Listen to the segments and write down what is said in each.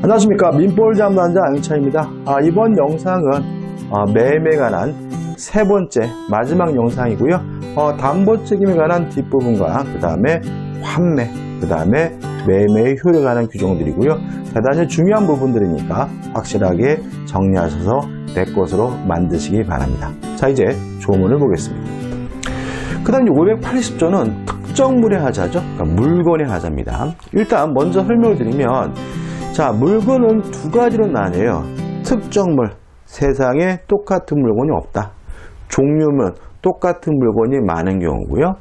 안녕하십니까. 민볼 잠단자 양희찬입니다. 이번 영상은 매매에 관한 세 번째 마지막 영상이고요. 담보 책임에 관한 뒷부분과 그 다음에 환매, 그 다음에 매매의 효율에 관한 규정들이고요. 대단히 중요한 부분들이니까 확실하게 정리하셔서 내 것으로 만드시기 바랍니다. 자, 이제 조문을 보겠습니다. 그 다음 580조는 특정물의 하자죠. 그러니까 물건의 하자입니다. 일단 먼저 설명을 드리면, 자, 물건은 두 가지로 나뉘어요. 특정물, 세상에 똑같은 물건이 없다. 종류물, 똑같은 물건이 많은 경우고요.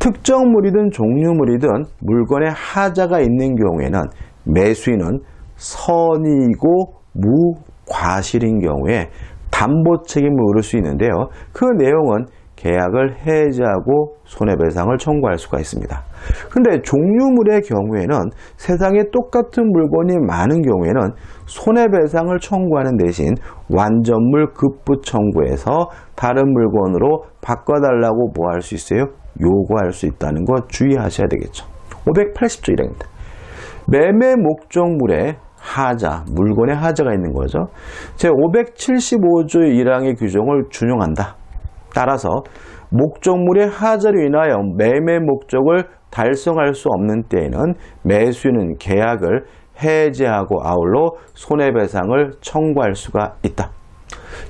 특정물이든 종류물이든 물건의 하자가 있는 경우에는 매수인은 선의이고 무과실인 경우에 담보 책임을 물을 수 있는데요. 그 내용은 계약을 해지하고 손해배상을 청구할 수가 있습니다. 그런데 종류물의 경우에는 세상에 똑같은 물건이 많은 경우에는 손해배상을 청구하는 대신 완전물 급부 청구해서 다른 물건으로 바꿔달라고 뭐 할 수 있어요? 요구할 수 있다는 거 주의하셔야 되겠죠. 580조 1항입니다. 매매 목적물의 하자, 물건의 하자가 있는 거죠. 제 575조 1항의 규정을 준용한다. 따라서 목적물의 하자로 인하여 매매 목적을 달성할 수 없는 때에는 매수인은 계약을 해지하고 아울러 손해배상을 청구할 수가 있다.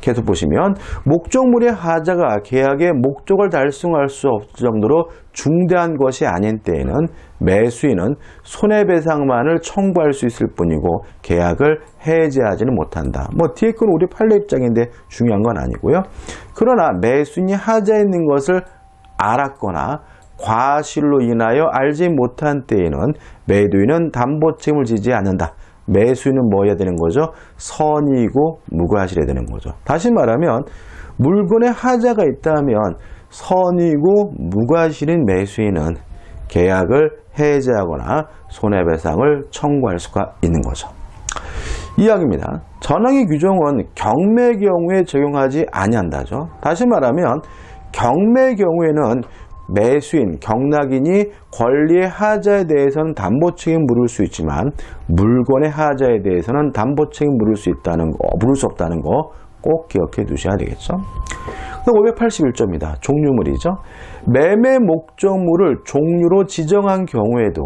계속 보시면 목적물의 하자가 계약의 목적을 달성할 수 없을 정도로 중대한 것이 아닌 때에는 매수인은 손해배상만을 청구할 수 있을 뿐이고 계약을 해지하지는 못한다. 뒤에 건 우리 판례 입장인데 중요한 건 아니고요. 그러나 매수인이 하자에 있는 것을 알았거나 과실로 인하여 알지 못한 때에는 매도인은 담보 책임을 지지 않는다. 매수인은 뭐 해야 되는 거죠? 선의이고 무과실해야 되는 거죠. 다시 말하면 물건에 하자가 있다면 선의이고 무과실인 매수인은 계약을 해지하거나 손해배상을 청구할 수가 있는 거죠. 이항입니다. 전항의 규정은 경매의 경우에 적용하지 아니한다죠. 다시 말하면 경매의 경우에는 매수인, 경락인이 권리의 하자에 대해서는 담보 책임 물을 수 있지만 물건의 하자에 대해서는 담보 책임 물을 수 없다는 거 꼭 기억해 두셔야 되겠죠. 581조입니다. 종류물이죠. 매매 목적물을 종류로 지정한 경우에도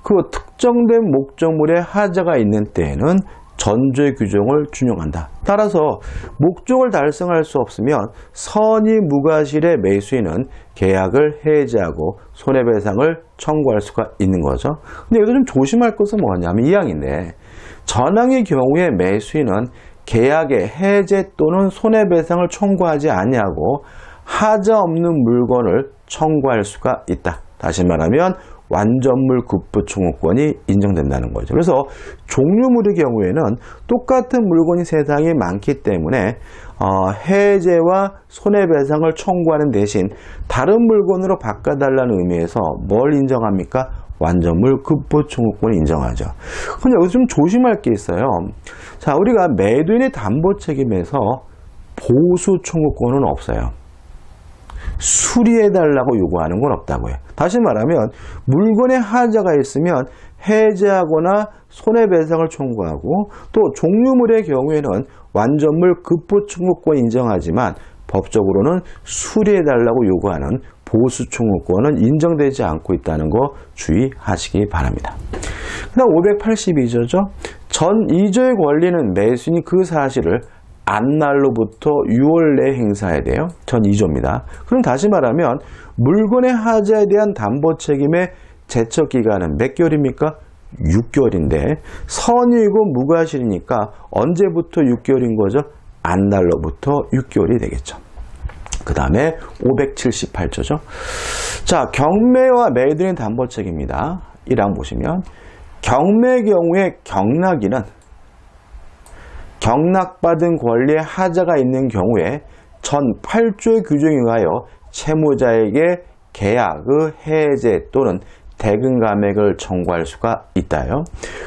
그 특정된 목적물의 하자가 있는 때에는 전조의 규정을 준용한다. 따라서 목적을 달성할 수 없으면 선의 무과실의 매수인은 계약을 해지하고 손해배상을 청구할 수가 있는 거죠. 근데 여기서 좀 조심할 것은 뭐냐면 이 항인데, 전항의 경우에 매수인은 계약의 해제 또는 손해배상을 청구하지 아니하고 하자 없는 물건을 청구할 수가 있다. 다시 말하면 완전물 급부 청구권이 인정된다는 거죠. 그래서 종류물의 경우에는 똑같은 물건이 세상에 많기 때문에 해제와 손해배상을 청구하는 대신 다른 물건으로 바꿔달라는 의미에서 뭘 인정합니까? 완전물 급부 청구권을 인정하죠. 근데 여기서 좀 조심할 게 있어요. 자, 우리가 매도인의 담보 책임에서 보수 청구권은 없어요. 수리해달라고 요구하는 건 없다고요. 다시 말하면 물건의 하자가 있으면 해제하거나 손해배상을 청구하고, 또 종류물의 경우에는 완전물 급부 청구권 인정하지만 법적으로는 수리해달라고 요구하는 보수 청구권은 인정되지 않고 있다는 거 주의하시기 바랍니다. 그 다음 582조죠. 전 2조의 권리는 매수인이 그 사실을 안날로부터 6월 내에 행사해야 돼요. 전 2조입니다. 그럼 다시 말하면 물건의 하자에 대한 담보 책임의 제척 기간은 몇 개월입니까? 6개월인데 선의이고 무과실이니까 언제부터 6개월인 거죠? 안날로부터 6개월이 되겠죠. 그 다음에 578조죠. 자, 경매와 매도인 담보 책임입니다. 1항 보시면 경매의 경우에 경락인은 경락받은 권리의 하자가 있는 경우에 전 8조의 규정에 의하여 채무자에게 계약의 해제 또는 대금 감액을 청구할 수가 있다요.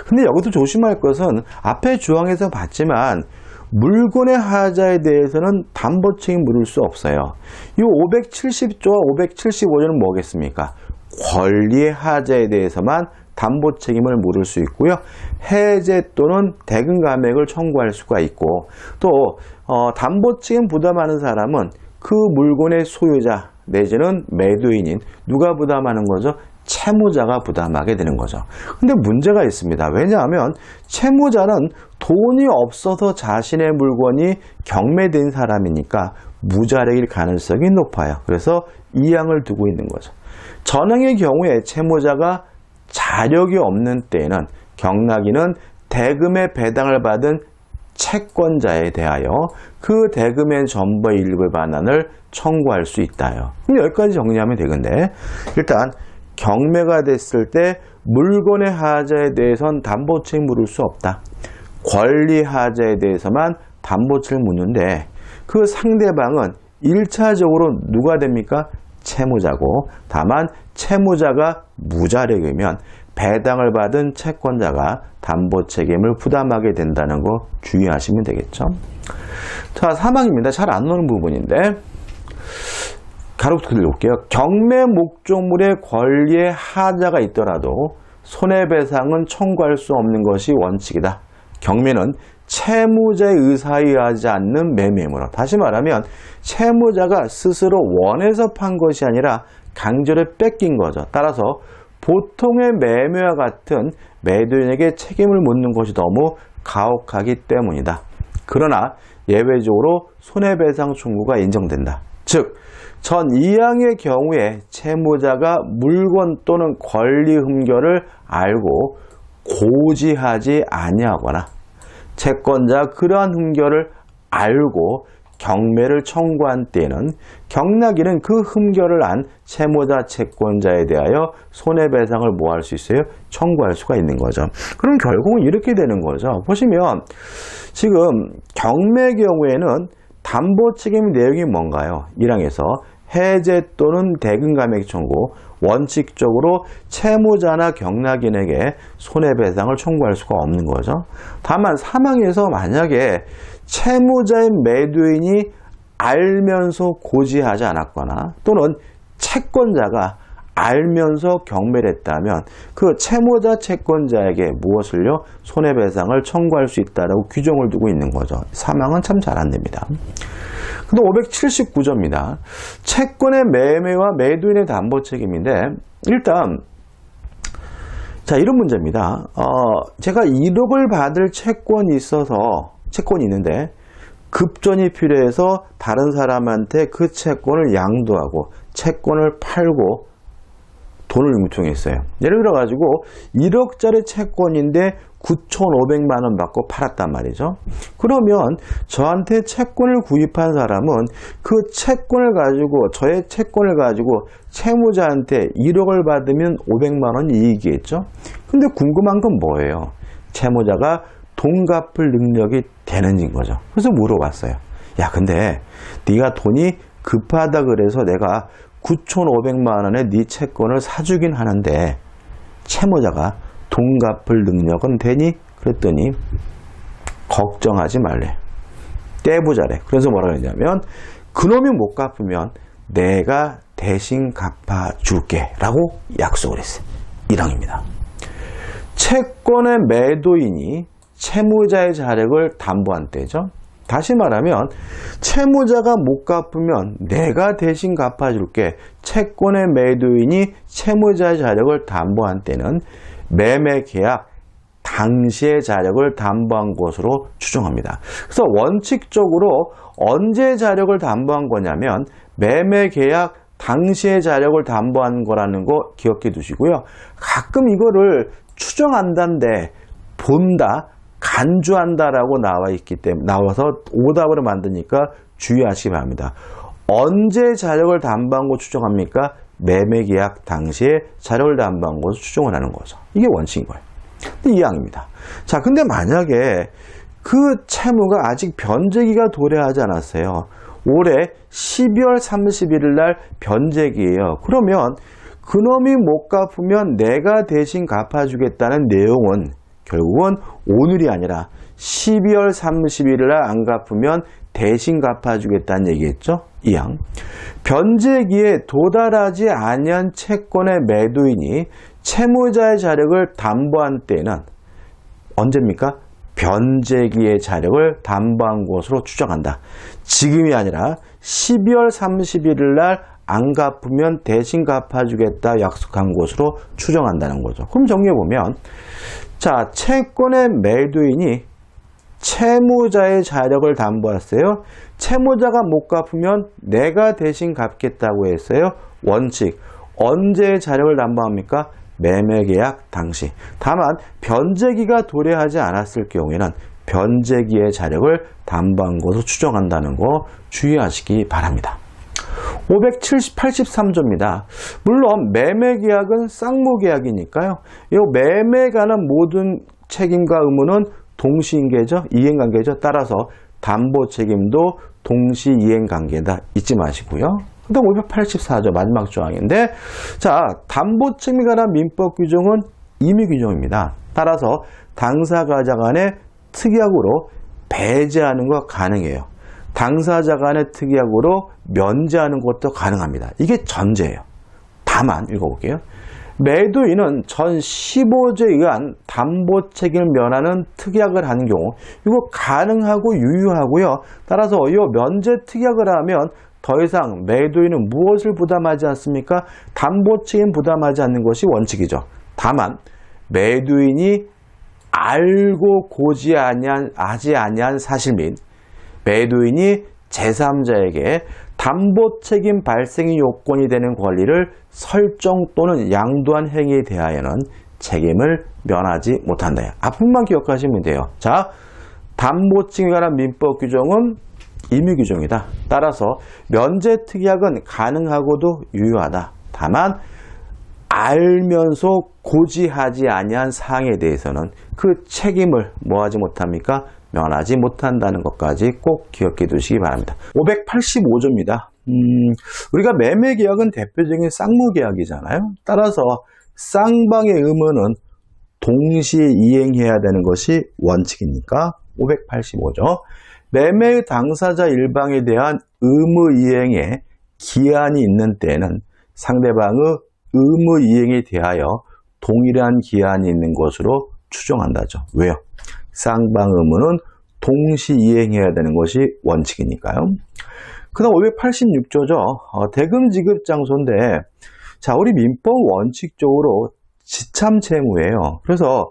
근데 여기도 조심할 것은 앞에 조항에서 봤지만 물건의 하자에 대해서는 담보 책임 물을 수 없어요. 이 570조와 575조는 뭐겠습니까? 권리의 하자에 대해서만 담보 책임을 물을 수 있고요. 해제 또는 대금 감액을 청구할 수가 있고 또 담보 책임 부담하는 사람은 그 물건의 소유자 내지는 매도인인 누가 부담하는 거죠? 채무자가 부담하게 되는 거죠. 근데 문제가 있습니다. 왜냐하면 채무자는 돈이 없어서 자신의 물건이 경매된 사람이니까 무자력일 가능성이 높아요. 그래서 이항을 두고 있는 거죠. 전항의 경우에 채무자가 자력이 없는 때에는 경락인은 대금의 배당을 받은 채권자에 대하여 그 대금의 전부의 일부 반환을 청구할 수 있다요. 그럼 여기까지 정리하면 되겠네. 일단 경매가 됐을 때 물건의 하자에 대해서는 담보 책임 물을 수 없다. 권리 하자에 대해서만 담보 책임 묻는데 그 상대방은 1차적으로 누가 됩니까? 채무자고 다만 채무자가 무자력이면 배당을 받은 채권자가 담보 책임을 부담하게 된다는 거 주의하시면 되겠죠. 자, 3항입니다. 잘 안 나오는 부분인데 가로로 들려볼게요. 경매 목적물의 권리의 하자가 있더라도 손해배상은 청구할 수 없는 것이 원칙이다. 경매는 채무자의 의사에 의하지 않는 매매이므로 다시 말하면 채무자가 스스로 원해서 판 것이 아니라 강제로 뺏긴 거죠. 따라서 보통의 매매와 같은 매도인에게 책임을 묻는 것이 너무 가혹하기 때문이다. 그러나 예외적으로 손해배상 청구가 인정된다. 즉, 전 2항의 경우에 채무자가 물건 또는 권리 흠결을 알고 고지하지 아니하거나 채권자 그러한 흠결을 알고 경매를 청구한 때에는 경락인은 그 흠결을 안 채무자 채권자에 대하여 손해배상을 뭐 할 수 있어요? 청구할 수가 있는 거죠. 그럼 결국은 이렇게 되는 거죠. 보시면 지금 경매 경우에는 담보 책임 내용이 뭔가요? 1항에서 해제 또는 대금 감액 청구 원칙적으로 채무자나 경락인에게 손해배상을 청구할 수가 없는 거죠. 다만 3항에서 만약에 채무자의 매도인이 알면서 고지하지 않았거나 또는 채권자가 알면서 경매를 했다면 그 채무자 채권자에게 무엇을요? 손해배상을 청구할 수 있다라고 규정을 두고 있는 거죠. 3항은 참 잘 안 됩니다. 근데 579조입니다. 채권의 매매와 매도인의 담보 책임인데 일단 자 이런 문제입니다. 제가 1억을 받을 채권이 있는데 급전이 필요해서 다른 사람한테 그 채권을 양도하고 채권을 팔고 돈을 융통했어요. 예를 들어가지고 1억짜리 채권인데 9,500만 원 받고 팔았단 말이죠. 그러면 저한테 채권을 구입한 사람은 그 채권을 가지고 저의 채권을 가지고 채무자한테 1억을 받으면 500만 원 이익이겠죠. 근데 궁금한 건 뭐예요? 채무자가 돈 갚을 능력이 되는지인 거죠. 그래서 물어봤어요. 야 근데 네가 돈이 급하다 그래서 내가 9,500만 원에 네 채권을 사주긴 하는데 채무자가 돈 갚을 능력은 되니? 그랬더니 걱정하지 말래. 떼부자래. 그래서 뭐라고 했냐면 그놈이 못 갚으면 내가 대신 갚아줄게 라고 약속을 했어요. 1항입니다. 채권의 매도인이 채무자의 자력을 담보한 때죠. 다시 말하면 채무자가 못 갚으면 내가 대신 갚아줄게. 채권의 매도인이 채무자의 자력을 담보한 때는 매매계약 당시의 자력을 담보한 것으로 추정합니다. 그래서 원칙적으로 언제 자력을 담보한 거냐면 매매계약 당시의 자력을 담보한 거라는 거 기억해 두시고요. 가끔 이거를 추정한다인데 본다, 간주한다라고 나와서 오답으로 만드니까 주의하시기 바랍니다. 언제 자력을 담보한 거 추정합니까? 매매계약 당시에 자력을 담보한 것을 추정을 하는 거죠. 이게 원칙인 거예요. 근데 2항입니다. 자, 근데 만약에 그 채무가 아직 변제기가 도래하지 않았어요. 올해 12월 31일 날 변제기예요. 그러면 그놈이 못 갚으면 내가 대신 갚아주겠다는 내용은 결국은 오늘이 아니라 12월 31일 날 안 갚으면 대신 갚아주겠다는 얘기겠죠. 2항. 변제기에 도달하지 아니한 채권의 매도인이 채무자의 자력을 담보한 때는 언제입니까? 변제기의 자력을 담보한 것으로 추정한다. 지금이 아니라 12월 31일 날 안 갚으면 대신 갚아주겠다 약속한 것으로 추정한다는 거죠. 그럼 정리해보면, 자, 채권의 매도인이 채무자의 자력을 담보했어요. 채무자가 못 갚으면 내가 대신 갚겠다고 했어요. 원칙. 언제 자력을 담보합니까? 매매계약 당시. 다만 변제기가 도래하지 않았을 경우에는 변제기의 자력을 담보한 것으로 추정한다는 거 주의하시기 바랍니다. 583조입니다. 물론 매매계약은 쌍무계약이니까요. 이 매매에 관한 모든 책임과 의무는 동시인계죠. 이행관계죠. 따라서 담보 책임도 동시이행관계다. 잊지 마시고요. 그 다음 584조 마지막 조항인데, 자, 담보 책임에 관한 민법 규정은 임의 규정입니다. 따라서 당사자가 간에 특약으로 배제하는 거 가능해요. 당사자 간의 특약으로 면제하는 것도 가능합니다. 이게 전제예요. 다만 읽어볼게요. 매도인은 전 15조에 의한 담보 책임을 면하는 특약을 하는 경우 이거 가능하고 유효하고요. 따라서 이 면제 특약을 하면 더 이상 매도인은 무엇을 부담하지 않습니까? 담보 책임 부담하지 않는 것이 원칙이죠. 다만 매도인이 알고 하지 아니한 사실 및 매도인이 제3자에게 담보 책임 발생의 요건이 되는 권리를 설정 또는 양도한 행위에 대하여는 책임을 면하지 못한다. 앞부분만 기억하시면 돼요. 자, 담보 책임에 관한 민법 규정은 임의 규정이다. 따라서 면제 특약은 가능하고도 유효하다. 다만 알면서 고지하지 아니한 사항에 대해서는 그 책임을 뭐하지 못합니까? 면하지 못한다는 것까지 꼭 기억해 두시기 바랍니다. 585조입니다. 우리가 매매계약은 대표적인 쌍무계약이잖아요. 따라서 쌍방의 의무는 동시에 이행해야 되는 것이 원칙이니까 585조. 매매의 당사자 일방에 대한 의무 이행에 기한이 있는 때에는 상대방의 의무 이행에 대하여 동일한 기한이 있는 것으로 추정한다죠. 왜요? 쌍방 의무는 동시 이행해야 되는 것이 원칙이니까요. 그 다음 586조죠. 대금 지급 장소인데, 자, 우리 민법 원칙적으로 지참 채무예요. 그래서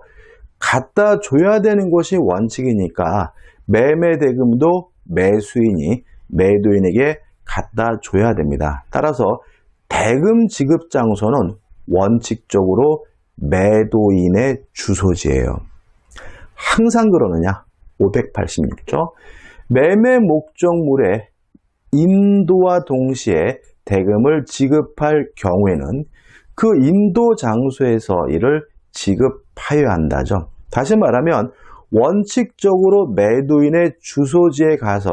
갖다 줘야 되는 것이 원칙이니까 매매 대금도 매수인이 매도인에게 갖다 줘야 됩니다. 따라서 대금 지급 장소는 원칙적으로 매도인의 주소지예요. 항상 그러느냐? 586조. 매매 목적물의 인도와 동시에 대금을 지급할 경우에는 그 인도 장소에서 이를 지급하여야 한다죠. 다시 말하면 원칙적으로 매도인의 주소지에 가서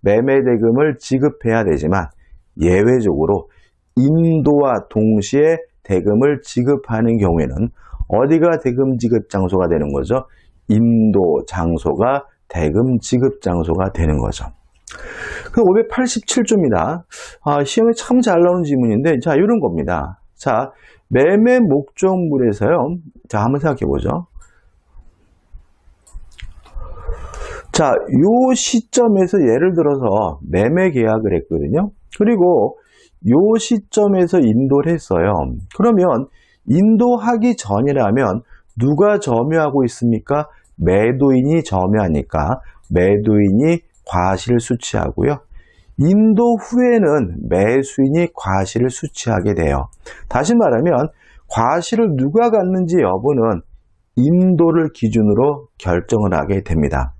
매매 대금을 지급해야 되지만 예외적으로 인도와 동시에 대금을 지급하는 경우에는 어디가 대금 지급 장소가 되는 거죠? 인도 장소가 대금 지급 장소가 되는 거죠. 그 587조입니다. 시험에 참 잘 나오는 질문인데, 자, 이런 겁니다. 자, 매매 목적물에서요. 자, 한번 생각해 보죠. 자, 요 시점에서 예를 들어서 매매 계약을 했거든요. 그리고 요 시점에서 인도를 했어요. 그러면 인도하기 전이라면 누가 점유하고 있습니까? 매도인이 점유하니까 매도인이 과실을 수취하고요. 인도 후에는 매수인이 과실을 수취하게 돼요. 다시 말하면 과실을 누가 갖는지 여부는 인도를 기준으로 결정을 하게 됩니다.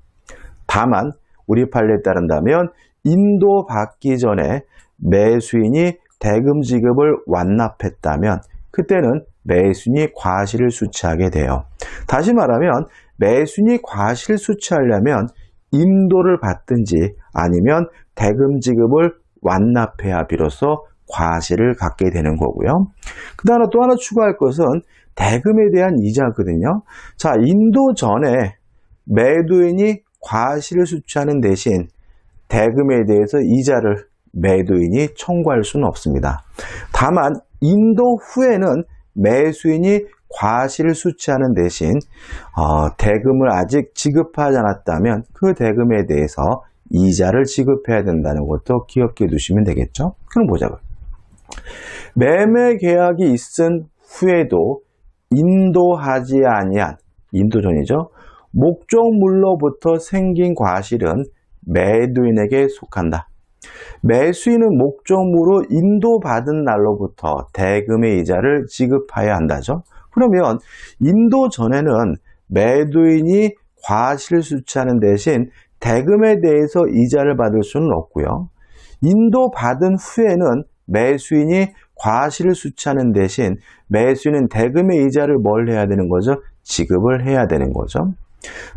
다만 우리 판례에 따른다면 인도 받기 전에 매수인이 대금 지급을 완납했다면 그때는 매수인이 과실을 수취하게 돼요. 다시 말하면 매수인이 과실을 수취하려면 인도를 받든지 아니면 대금 지급을 완납해야 비로소 과실을 갖게 되는 거고요. 그 다음에 또 하나 추가할 것은 대금에 대한 이자거든요. 자, 인도 전에 매도인이 과실을 수취하는 대신 대금에 대해서 이자를 매도인이 청구할 수는 없습니다. 다만 인도 후에는 매수인이 과실을 수취하는 대신 대금을 아직 지급하지 않았다면 그 대금에 대해서 이자를 지급해야 된다는 것도 기억해 두시면 되겠죠. 그럼 보자고요. 매매 계약이 있은 후에도 인도하지 아니한, 인도전이죠. 목적물로부터 생긴 과실은 매도인에게 속한다. 매수인은 목적물로 인도받은 날로부터 대금의 이자를 지급해야 한다죠. 그러면 인도 전에는 매도인이 과실을 수취하는 대신 대금에 대해서 이자를 받을 수는 없고요. 인도받은 후에는 매수인이 과실을 수취하는 대신 매수인은 대금의 이자를 뭘 해야 되는 거죠? 지급을 해야 되는 거죠.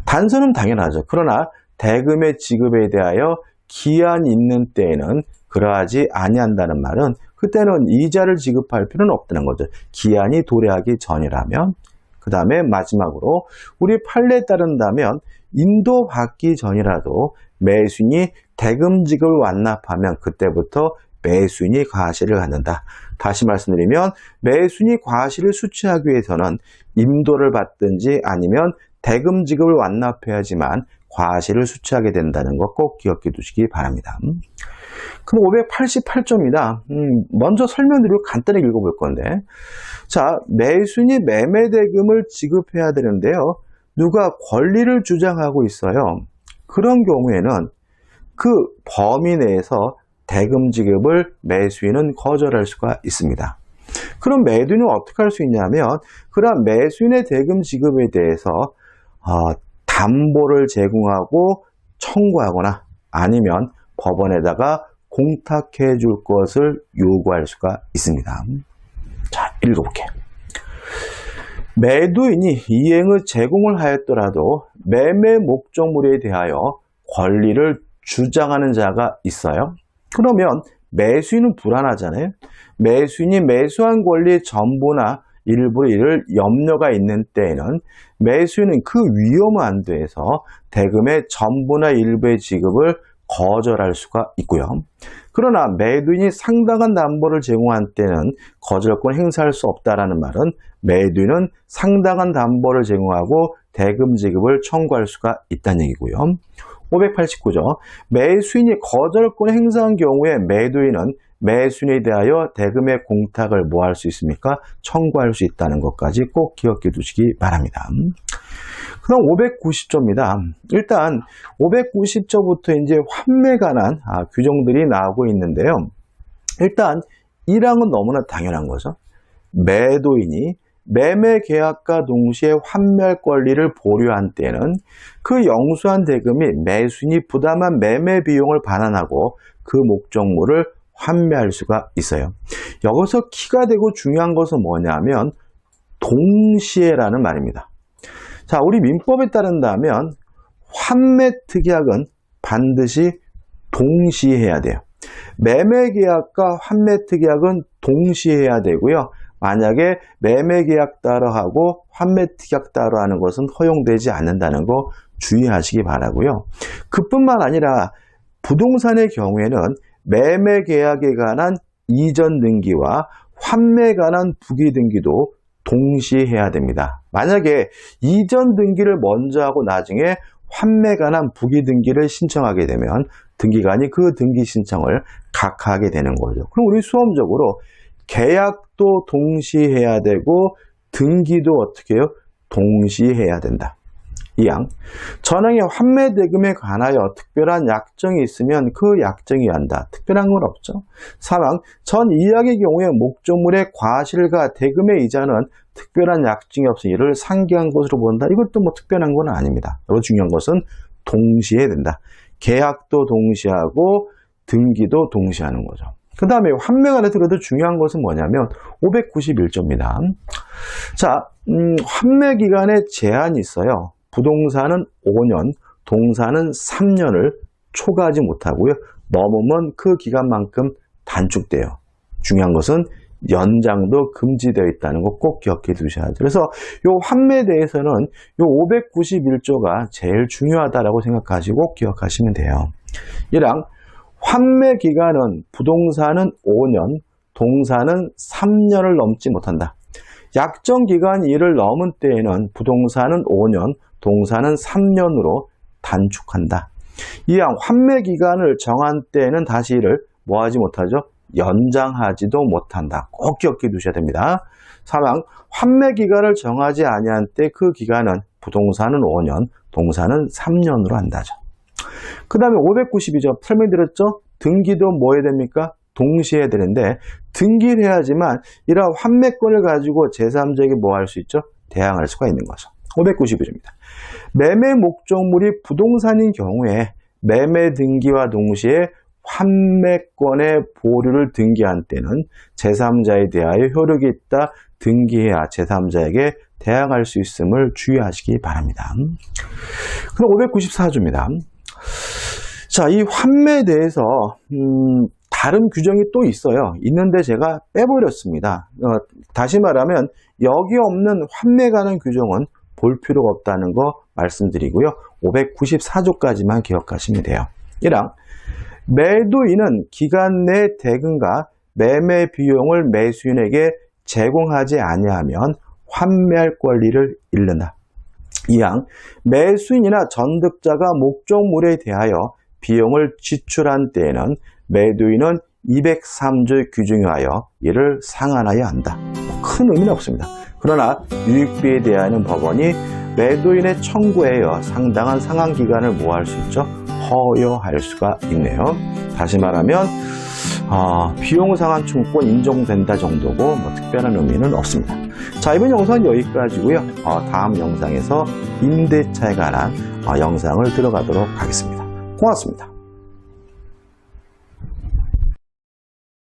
단서는 당연하죠. 그러나 대금의 지급에 대하여 기한이 있는 때에는 그러하지 아니한다는 말은 그때는 이자를 지급할 필요는 없다는 거죠. 기한이 도래하기 전이라면. 그 다음에 마지막으로 우리 판례에 따른다면 인도받기 전이라도 매수인이 대금 지급을 완납하면 그때부터 매수인이 과실을 갖는다. 다시 말씀드리면 매수인이 과실을 수취하기 위해서는 인도를 받든지 아니면 대금 지급을 완납해야지만 과실을 수취하게 된다는 것 꼭 기억해 두시기 바랍니다. 그럼 588조입니다. 먼저 설명드리고 간단히 읽어볼 건데, 자, 매수인이 매매대금을 지급해야 되는데요. 누가 권리를 주장하고 있어요. 그런 경우에는 그 범위 내에서 대금 지급을 매수인은 거절할 수가 있습니다. 그럼 매도인은 어떻게 할 수 있냐면, 그런 매수인의 대금 지급에 대해서 담보를 제공하고 청구하거나 아니면 법원에다가 공탁해 줄 것을 요구할 수가 있습니다. 자, 읽어볼게요. 매도인이 이행의 제공을 하였더라도 매매 목적물에 대하여 권리를 주장하는 자가 있어요. 그러면 매수인은 불안하잖아요. 매수인이 매수한 권리의 전부나 일부 이를 염려가 있는 때에는 매수인은 그 위험을 안돼서 대금의 전부나 일부의 지급을 거절할 수가 있고요. 그러나 매도인이 상당한 담보를 제공한 때는 거절권 행사할 수 없다라는 말은 매도인은 상당한 담보를 제공하고 대금 지급을 청구할 수가 있다는 얘기고요. 589조. 매수인이 거절권을 행사한 경우에 매도인은 매수인에 대하여 대금의 공탁을 뭐 할 수 있습니까? 청구할 수 있다는 것까지 꼭 기억해 두시기 바랍니다. 그럼 590조입니다. 일단 590조부터 이제 환매에 관한 규정들이 나오고 있는데요. 일단 1항은 너무나 당연한 거죠. 매도인이 매매 계약과 동시에 환매할 권리를 보류한 때는 그 영수한 대금이 매수인이 부담한 매매 비용을 반환하고 그 목적물을 환매할 수가 있어요. 여기서 키가 되고 중요한 것은 뭐냐면 동시에라는 말입니다. 자, 우리 민법에 따른다면 환매 특약은 반드시 동시에 해야 돼요. 매매 계약과 환매 특약은 동시에 해야 되고요. 만약에 매매 계약 따로 하고 환매 특약 따로 하는 것은 허용되지 않는다는 거 주의하시기 바라고요. 그뿐만 아니라 부동산의 경우에는 매매 계약에 관한 이전 등기와 환매에 관한 부기 등기도 동시에 해야 됩니다. 만약에 이전 등기를 먼저 하고 나중에 환매에 관한 부기 등기를 신청하게 되면 등기관이 그 등기 신청을 각하하게 되는 거죠. 그럼 우리 수험적으로 계약도 동시에 해야 되고 등기도 어떻게 해요? 동시에 해야 된다. 2항. 전항의 환매 대금에 관하여 특별한 약정이 있으면 그 약정이 한다. 특별한 건 없죠. 3항. 전 2항의 경우에 목적물의 과실과 대금의 이자는 특별한 약정이 없으니 이를 상기한 것으로 본다. 이것도 뭐 특별한 건 아닙니다. 그리고 중요한 것은 동시에 된다. 계약도 동시에 하고 등기도 동시에 하는 거죠. 그 다음에 환매 관해서 그래도 중요한 것은 뭐냐면 591조입니다. 자, 환매 기간에 제한이 있어요. 부동산은 5년, 동산은 3년을 초과하지 못하고요. 넘으면 그 기간만큼 단축돼요. 중요한 것은 연장도 금지되어 있다는 거 꼭 기억해 두셔야죠. 그래서 이 환매에 대해서는 이 591조가 제일 중요하다라고 생각하시고 기억하시면 돼요. 1항 환매 기간은 부동산은 5년, 동사는 3년을 넘지 못한다. 약정 기간이 이를 넘은 때에는 부동산은 5년, 동사는 3년으로 단축한다. 2항 환매 기간을 정한 때에는 다시 이를 뭐하지 못하죠? 연장하지도 못한다. 꼭 기억해 두셔야 됩니다. 3항 환매 기간을 정하지 아니한 때 그 기간은 부동산은 5년, 동사는 3년으로 한다죠. 그 다음에 592점 설명드렸죠? 등기도 뭐 해야 됩니까? 동시에 해야 되는데 등기를 해야지만 이러한 환매권을 가지고 제3자에게 뭐 할 수 있죠? 대항할 수가 있는 거죠. 592점입니다. 매매 목적물이 부동산인 경우에 매매 등기와 동시에 환매권의 보류를 등기한 때는 제3자에 대하여 효력이 있다. 등기해야 제3자에게 대항할 수 있음을 주의하시기 바랍니다. 그럼 594조입니다. 자, 이 환매에 대해서 다른 규정이 또 있어요. 있는데 제가 빼버렸습니다. 다시 말하면 여기 없는 환매 관한 규정은 볼 필요가 없다는 거 말씀드리고요. 594조까지만 기억하시면 돼요. 1항 매도인은 기간 내 대금과 매매 비용을 매수인에게 제공하지 아니하면 환매할 권리를 잃는다. 2항 매수인이나 전득자가 목적물에 대하여 비용을 지출한 때에는 매도인은 203조의 규정에 하여 이를 상환하여야 한다. 큰 의미는 없습니다. 그러나 유익비에 대하여는 법원이 매도인의 청구에 상당한 상환기간을 뭐 할 수 있죠? 허용할 수가 있네요. 다시 말하면 비용상환 청구권 인정된다 정도고 뭐 특별한 의미는 없습니다. 자, 이번 영상은 여기까지고요. 다음 영상에서 임대차에 관한 영상을 들어가도록 하겠습니다. 고맙습니다.